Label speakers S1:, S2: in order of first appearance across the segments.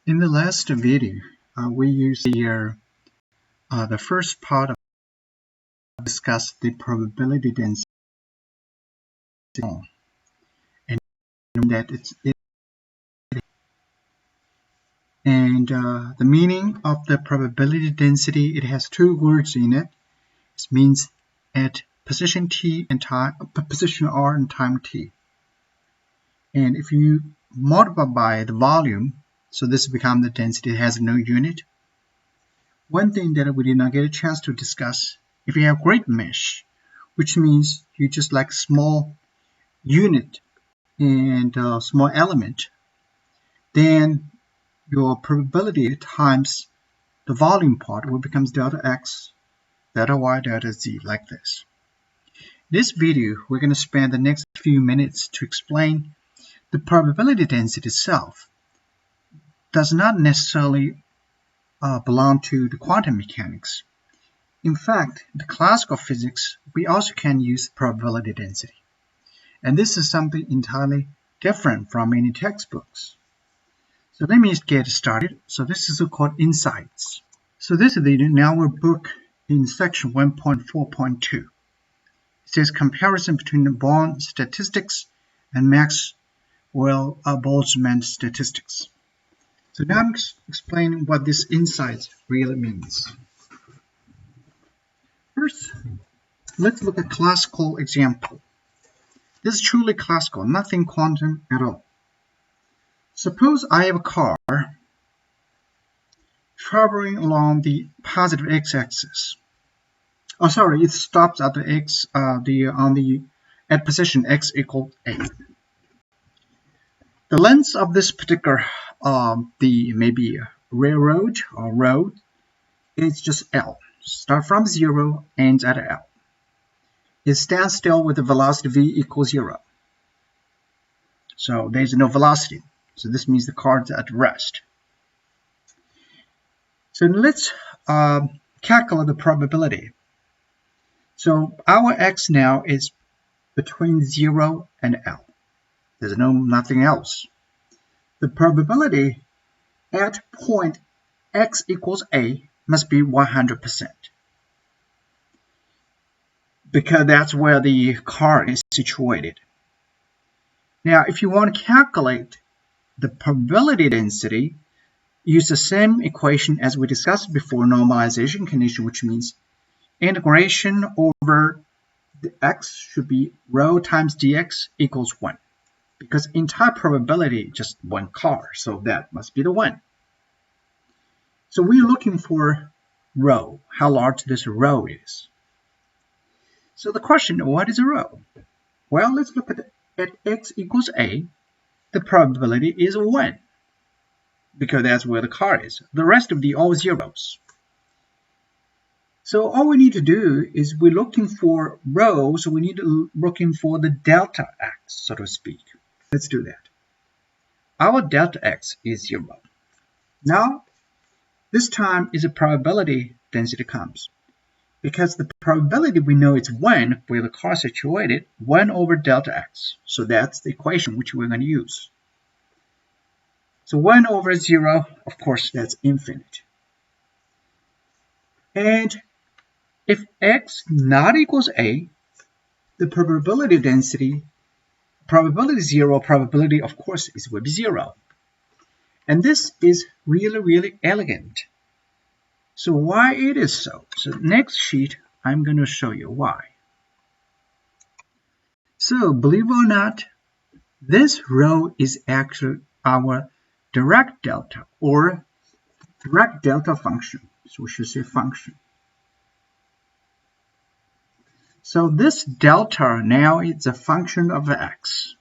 S1: In the last video, we used the first part of discuss the probability density, and that the meaning of the probability density. It has two words in it. It means at position t and time, position r and time t. And if you multiply by the volume, so this becomes the density. It has no unit. One thing that we did not get a chance to discuss, if you have great mesh, which means you just like small unit and small element, then your probability times the volume part will become delta x, delta y, delta z, like this. In this video, we're going to spend the next few minutes to explain the probability density itself does not necessarily belong to the quantum mechanics. In fact, in the classical physics, we also can use probability density. And this is something entirely different from many textbooks. So let me get started. So this is called insights. So this is in our book in section 1.4.2. It says comparison between the Born statistics and Maxwell-Boltzmann statistics. So now I'm explaining what this insight really means. First, let's look at classical example. This is truly classical, nothing quantum at all. Suppose I have a car traveling along the positive x-axis. Oh, sorry, it stops at the x, at position x equals a. The length of this particular maybe railroad or road is just L. Start from 0, ends at L. It stands still with the velocity v equals 0. So there's no velocity. So this means the car is at rest. So let's calculate the probability. So our x now is between 0 and L. There's nothing else. The probability at point x equals a must be 100%. Because that's where the car is situated. Now, if you want to calculate the probability density, use the same equation as we discussed before, normalization condition, which means integration over the x should be rho times dx equals 1. Because entire probability just one car, so that must be the 1. So we're looking for rho, how large this rho is. So the question, what is a rho? Well, let's look at x equals a. The probability is 1, because that's where the car is. The rest of the all zeros. So all we need to do is we're looking for rho, so we need to looking for the delta x, so to speak. Let's do that. Our delta x is 0. Now, this time is a probability density comes. Because the probability we know is 1 where the car is situated, 1 over delta x. So that's the equation which we're going to use. So 1 over 0, of course, that's infinite. And if x not equals a, the probability density, probability 0, probability, of course, will be 0. And this is really, really elegant. So why it is so? So next sheet, I'm going to show you why. So believe it or not, this rho is actually our direct delta or direct delta function. So we should say function. So this delta now is a function of x.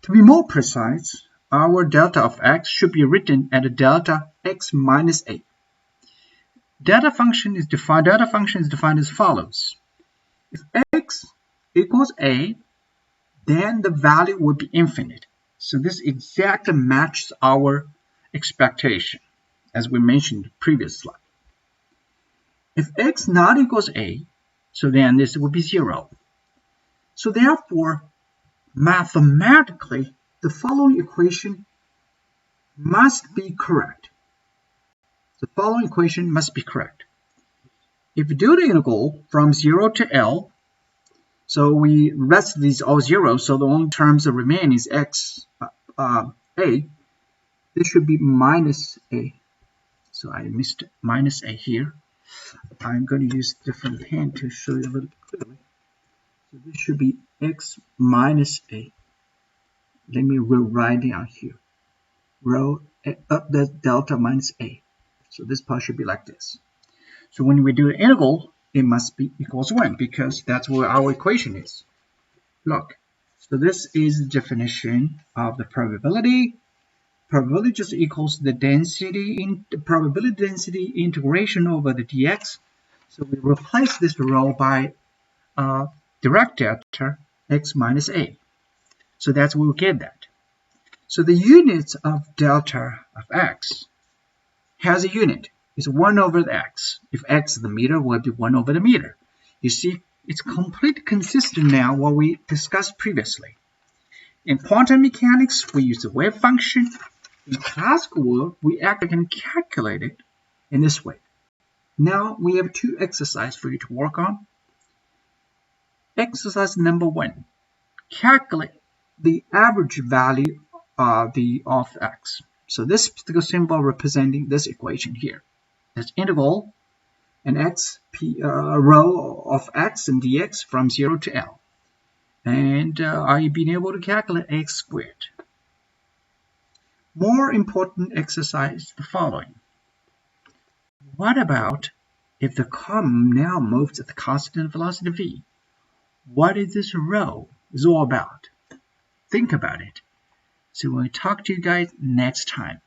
S1: To be more precise, our delta of x should be written at a delta x minus a. Delta function is defined as follows. If x equals a, then the value will be infinite. So this exactly matches our expectation, as we mentioned in the previous slide. If x not equals a, so then this will be 0. So therefore, mathematically, the following equation must be correct. The following equation must be correct. If you do the integral from 0 to L, so we rest these all 0, so the only terms that remain is x a. This should be minus a. So I missed minus a here. I'm going to use a different pen to show you a little clearly. So this should be x minus a. Let me write down here. Rho up the delta minus a. So this part should be like this. So when we do the integral, it must be equals 1 because that's where our equation is. Look, so this is the definition of the probability. Probability just equals the density in the probability density integration over the dx. So we replace this rho by direct delta x minus a. So that's where we get that. So the units of delta of x has a unit. It's 1 over the x. If x is the meter, will be 1 over the meter. You see, it's completely consistent now what we discussed previously. In quantum mechanics, we use the wave function. In classical world, we actually can calculate it in this way. Now we have 2 exercises for you to work on. Exercise number 1. Calculate the average value of x. So this particular symbol representing this equation here. That's integral and rho of x and dx from 0 to L. And are you being able to calculate x squared? More important exercise the following. What about if the column now moves at the constant velocity v? What is this rho is all about? Think about it. So we'll talk to you guys next time.